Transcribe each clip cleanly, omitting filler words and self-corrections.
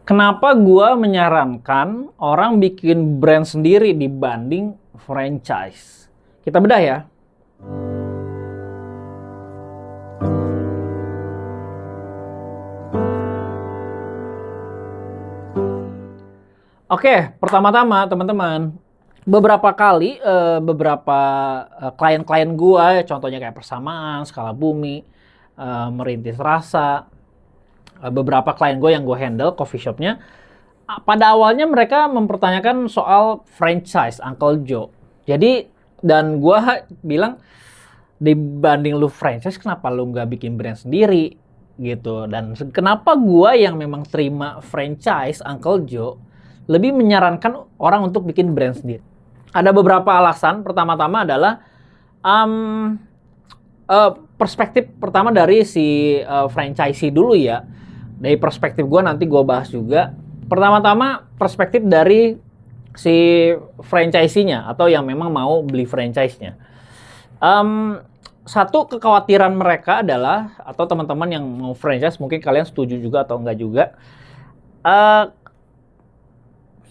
Kenapa gua menyarankan orang bikin brand sendiri dibanding franchise? Kita bedah ya. Oke, pertama-tama teman-teman, beberapa kali klien-klien gua, contohnya kayak Persamaan, Skala Bumi, Merintis Rasa, beberapa klien gue yang gue handle coffee shopnya, pada awalnya mereka mempertanyakan soal franchise Uncle Joe. Jadi, dan gue bilang, dibanding lu franchise, kenapa lu nggak bikin brand sendiri? Gitu. Dan kenapa gue yang memang terima franchise Uncle Joe, lebih menyarankan orang untuk bikin brand sendiri. Ada beberapa alasan. Pertama-tama adalah, perspektif pertama dari si franchisee dulu ya. Dari perspektif gue nanti gue bahas juga. Pertama-tama perspektif dari si franchisee-nya atau yang memang mau beli franchise-nya. Satu kekhawatiran mereka adalah, atau teman-teman yang mau franchise, mungkin kalian setuju juga atau enggak juga,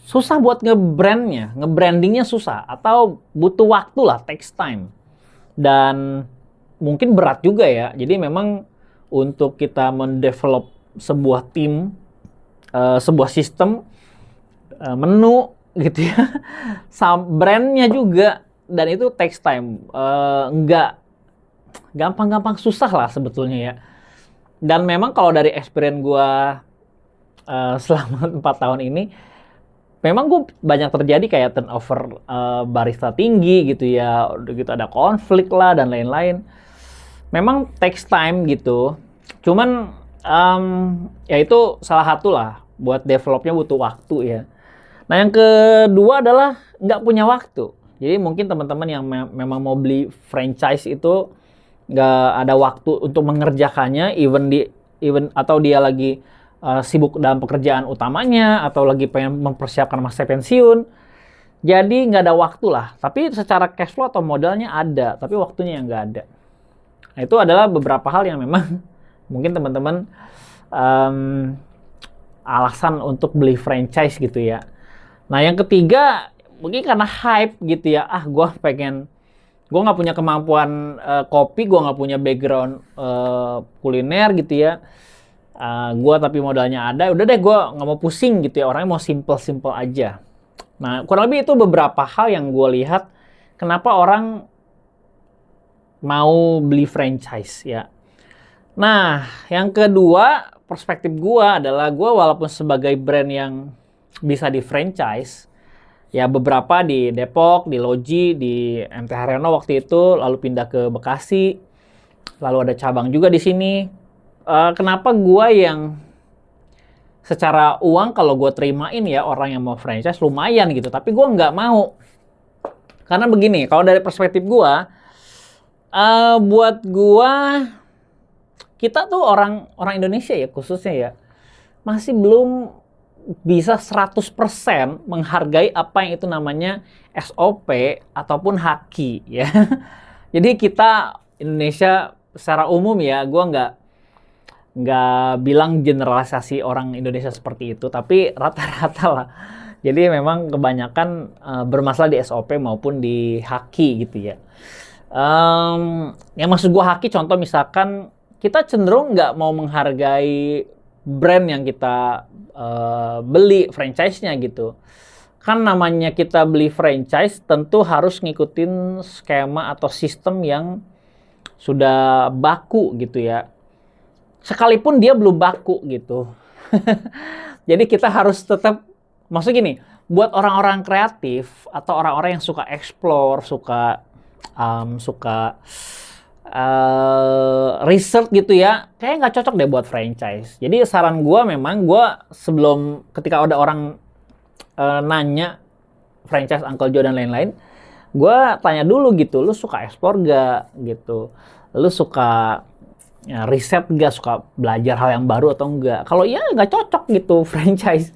susah buat nge-brandingnya susah, atau butuh waktu lah, takes time. Dan mungkin berat juga ya. Jadi memang untuk kita mendevelop sebuah tim, sebuah sistem, menu gitu ya, brandnya juga, dan itu takes time. Nggak gampang-gampang, susah lah sebetulnya ya. Dan memang kalau dari experience gue selama 4 tahun ini, memang gue banyak terjadi kayak turnover barista tinggi gitu ya, gitu ada konflik lah dan lain-lain. Memang takes time gitu. Cuman ya itu salah satu lah, buat developnya butuh waktu ya. Nah yang kedua adalah nggak punya waktu. Jadi mungkin teman-teman yang memang mau beli franchise itu nggak ada waktu untuk mengerjakannya, even atau dia lagi sibuk dalam pekerjaan utamanya, atau lagi pengen mempersiapkan masa pensiun. Jadi nggak ada waktu lah. Tapi secara cash flow atau modalnya ada, tapi waktunya yang nggak ada. Nah, itu adalah beberapa hal yang memang mungkin teman-teman alasan untuk beli franchise gitu ya. Nah yang ketiga, mungkin karena hype gitu ya. Gue nggak punya kemampuan kopi, gue nggak punya background kuliner gitu ya. Gue tapi modalnya ada, udah deh gue nggak mau pusing gitu ya, orangnya mau simple aja. Nah kurang lebih itu beberapa hal yang gue lihat kenapa orang mau beli franchise ya. Nah yang kedua, perspektif gue adalah, gue walaupun sebagai brand yang bisa di franchise ya, beberapa di Depok, di Loji, di MT Haryono waktu itu, lalu pindah ke Bekasi, lalu ada cabang juga di sini. Kenapa gue yang secara uang kalau gue terimain ya orang yang mau franchise lumayan gitu, tapi gue nggak mau. Karena begini, kalau dari perspektif gue, buat gue, kita tuh orang Indonesia ya khususnya ya, masih belum bisa 100% menghargai apa yang itu namanya SOP ataupun haki ya. Jadi kita Indonesia secara umum ya, gue nggak bilang generalisasi orang Indonesia seperti itu, tapi rata-rata lah. Jadi memang kebanyakan bermasalah di SOP maupun di haki gitu ya. Yang maksud gue haki, contoh misalkan kita cenderung nggak mau menghargai brand yang kita beli franchise-nya gitu. Kan namanya kita beli franchise tentu harus ngikutin skema atau sistem yang sudah baku gitu ya. Sekalipun dia belum baku gitu. Jadi kita harus tetap, maksudnya gini, buat orang-orang kreatif atau orang-orang yang suka explore, suka research gitu ya, kayaknya nggak cocok deh buat franchise. Jadi saran gue memang, sebelum ketika ada orang nanya franchise Uncle Joe dan lain-lain, gue tanya dulu gitu, lu suka explore gak gitu, lu suka riset gak, suka belajar hal yang baru atau enggak. Kalau iya nggak cocok gitu franchise.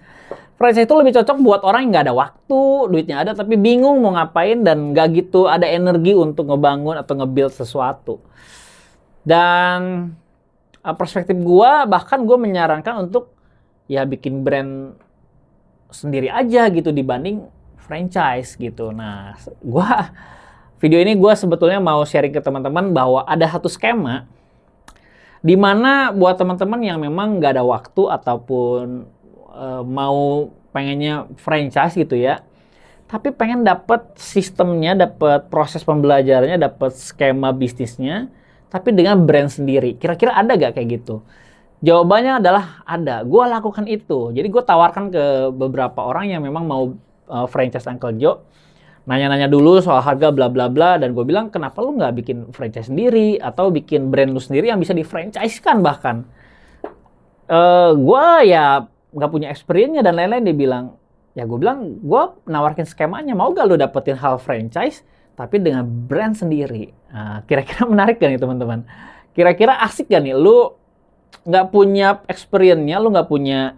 Franchise itu lebih cocok buat orang yang nggak ada waktu, duitnya ada tapi bingung mau ngapain dan nggak gitu ada energi untuk ngebangun atau nge-build sesuatu. Dan perspektif gue, bahkan gue menyarankan untuk ya bikin brand sendiri aja gitu dibanding franchise gitu. Nah, video ini gue sebetulnya mau sharing ke teman-teman bahwa ada satu skema di mana buat teman-teman yang memang nggak ada waktu ataupun mau pengennya franchise gitu ya, tapi pengen dapat sistemnya, dapat proses pembelajarannya, dapat skema bisnisnya, tapi dengan brand sendiri. Kira-kira ada nggak kayak gitu? Jawabannya adalah ada. Gue lakukan itu. Jadi gue tawarkan ke beberapa orang yang memang mau franchise Uncle Joe. Nanya-nanya dulu soal harga bla bla bla. Dan gue bilang, kenapa lu nggak bikin franchise sendiri? Atau bikin brand lu sendiri yang bisa di-franchise-kan bahkan. Gue ya nggak punya experience-nya dan lain-lain. Dia bilang, ya gue bilang, gue nawarkin skemanya. Mau gak lu dapetin hal franchise tapi dengan brand sendiri? Nah, kira-kira menarik gak nih teman-teman? Kira-kira asik gak nih lu nggak punya experience-nya, lu nggak punya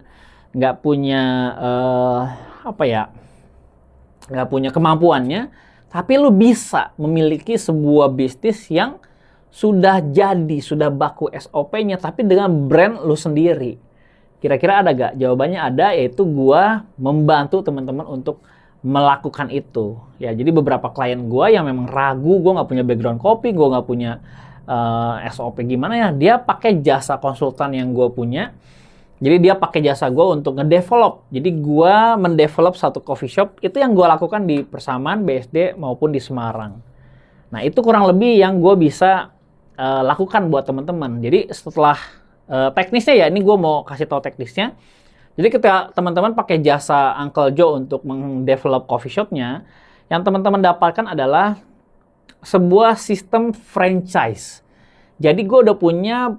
nggak punya kemampuannya, tapi lu bisa memiliki sebuah bisnis yang sudah jadi, sudah baku SOP-nya, tapi dengan brand lu sendiri. Kira-kira ada gak? Jawabannya ada, yaitu gua membantu teman-teman untuk melakukan itu. Ya, jadi beberapa klien gua yang memang ragu, gua nggak punya background copy, gua nggak punya SOP gimana ya, dia pakai jasa konsultan yang gue punya. Jadi dia pakai jasa gue untuk ngedevelop. Jadi gue mendevelop satu coffee shop, itu yang gue lakukan di Persamaan, BSD maupun di Semarang. Nah, itu kurang lebih yang gue bisa lakukan buat teman-teman. Jadi setelah teknisnya ya, ini gue mau kasih tahu teknisnya. Jadi ketika teman-teman pakai jasa Uncle Joe untuk mendevelop coffee shopnya, yang teman-teman dapatkan adalah sebuah sistem franchise. Jadi gue udah punya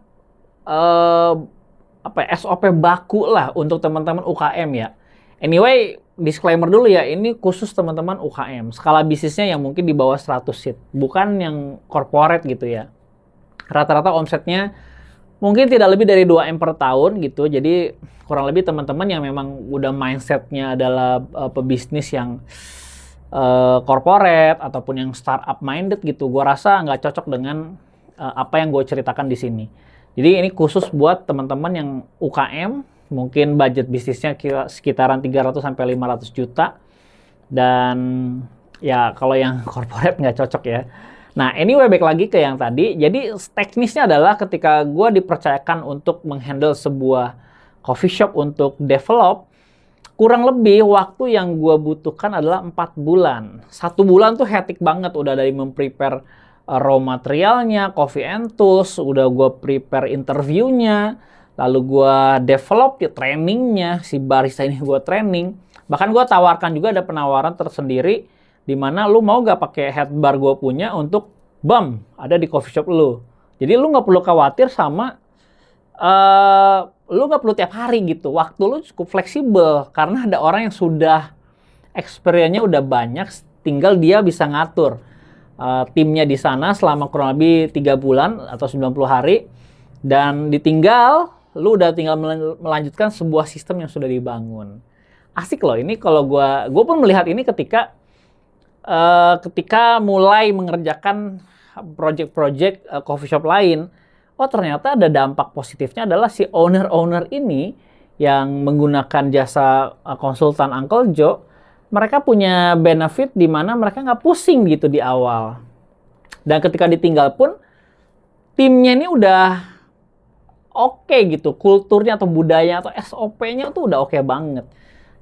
SOP baku lah untuk teman-teman UKM ya. Anyway, disclaimer dulu ya, ini khusus teman-teman UKM. Skala bisnisnya yang mungkin di bawah 100 seat, bukan yang corporate gitu ya. Rata-rata omsetnya mungkin tidak lebih dari 2M per tahun gitu. Jadi kurang lebih teman-teman yang memang udah mindsetnya adalah pebisnis yang corporate ataupun yang startup minded gitu, gue rasa nggak cocok dengan apa yang gue ceritakan di sini. Jadi ini khusus buat teman-teman yang UKM, mungkin budget bisnisnya sekitaran 300 sampai 500 juta, dan ya kalau yang corporate nggak cocok ya. Nah, anyway, balik lagi ke yang tadi. Jadi teknisnya adalah ketika gue dipercayakan untuk menghandle sebuah coffee shop untuk develop, kurang lebih waktu yang gue butuhkan adalah 4 bulan. 1 bulan tuh hectic banget, udah dari memprepare raw materialnya, coffee and tools, udah gue prepare interviewnya, lalu gue develop ya trainingnya, si barista ini gue training. Bahkan gue tawarkan juga, ada penawaran tersendiri, di mana lu mau gak pakai head bar gue punya untuk ada di coffee shop lu. Jadi lu gak perlu khawatir sama lu nggak perlu tiap hari gitu. Waktu lu cukup fleksibel karena ada orang yang sudah experience-nya udah banyak, tinggal dia bisa ngatur timnya di sana selama kurang lebih 3 bulan atau 90 hari, dan ditinggal lu udah tinggal melanjutkan sebuah sistem yang sudah dibangun. Asik loh ini. Kalau gue pun melihat ini ketika mulai mengerjakan project-project coffee shop lain. Oh, ternyata ada dampak positifnya adalah si owner-owner ini yang menggunakan jasa konsultan Uncle Joe, mereka punya benefit di mana mereka nggak pusing gitu di awal. Dan ketika ditinggal pun, timnya ini udah oke gitu, kulturnya atau budaya atau SOP-nya tuh udah oke banget.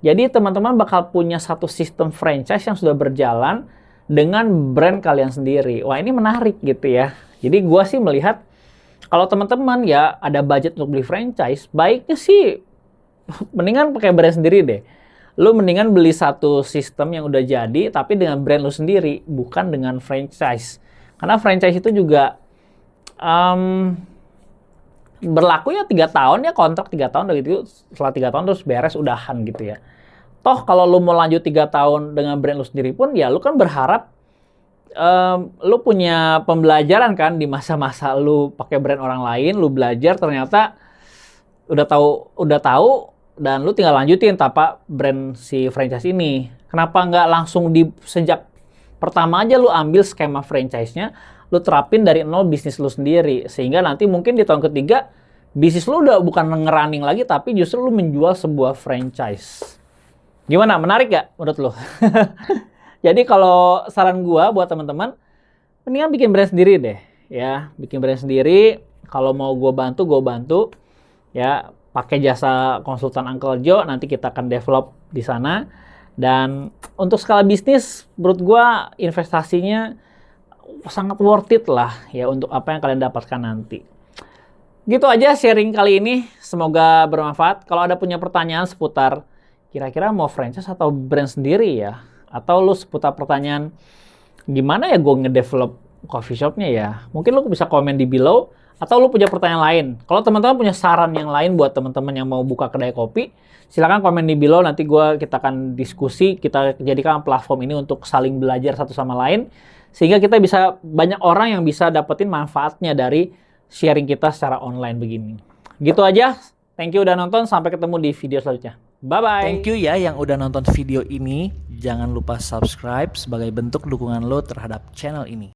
Jadi teman-teman bakal punya satu sistem franchise yang sudah berjalan dengan brand kalian sendiri. Wah, ini menarik gitu ya. Jadi gua sih melihat, kalau teman-teman ya ada budget untuk beli franchise, baiknya sih mendingan pakai brand sendiri deh. Lu mendingan beli satu sistem yang udah jadi, tapi dengan brand lu sendiri, bukan dengan franchise. Karena franchise itu juga berlaku ya 3 tahun ya, kontrak 3 tahun, udah gitu setelah 3 tahun terus beres, udahan gitu ya. Toh kalau lu mau lanjut 3 tahun dengan brand lu sendiri pun, ya lu kan berharap lu punya pembelajaran kan di masa-masa lu pakai brand orang lain, lu belajar ternyata udah tahu dan lu tinggal lanjutin tanpa brand si franchise ini. Kenapa nggak langsung sejak pertama aja lu ambil skema franchise-nya, lu terapin dari nol bisnis lu sendiri, sehingga nanti mungkin di tahun ketiga bisnis lu udah bukan ngerunning lagi, tapi justru lu menjual sebuah franchise. Gimana? Menarik gak menurut lu? Jadi kalau saran gua buat teman-teman, mendingan bikin brand sendiri deh. Ya, bikin brand sendiri. Kalau mau gua bantu. Ya, pakai jasa konsultan Uncle Joe, nanti kita akan develop di sana. Dan untuk skala bisnis, menurut gua investasinya sangat worth it lah ya untuk apa yang kalian dapatkan nanti. Gitu aja sharing kali ini, semoga bermanfaat. Kalau ada punya pertanyaan seputar kira-kira mau franchise atau brand sendiri ya, atau lu seputar pertanyaan gimana ya gue ngedevelop coffee shopnya ya, mungkin lu bisa komen di below, atau lu punya pertanyaan lain. Kalau teman-teman punya saran yang lain buat teman-teman yang mau buka kedai kopi, silakan komen di below, nanti kita akan diskusi, kita jadikan platform ini untuk saling belajar satu sama lain, sehingga kita bisa, banyak orang yang bisa dapetin manfaatnya dari sharing kita secara online begini. Gitu aja, thank you udah nonton, sampai ketemu di video selanjutnya. Bye-bye. Thank you ya yang udah nonton video ini. Jangan lupa subscribe sebagai bentuk dukungan lo terhadap channel ini.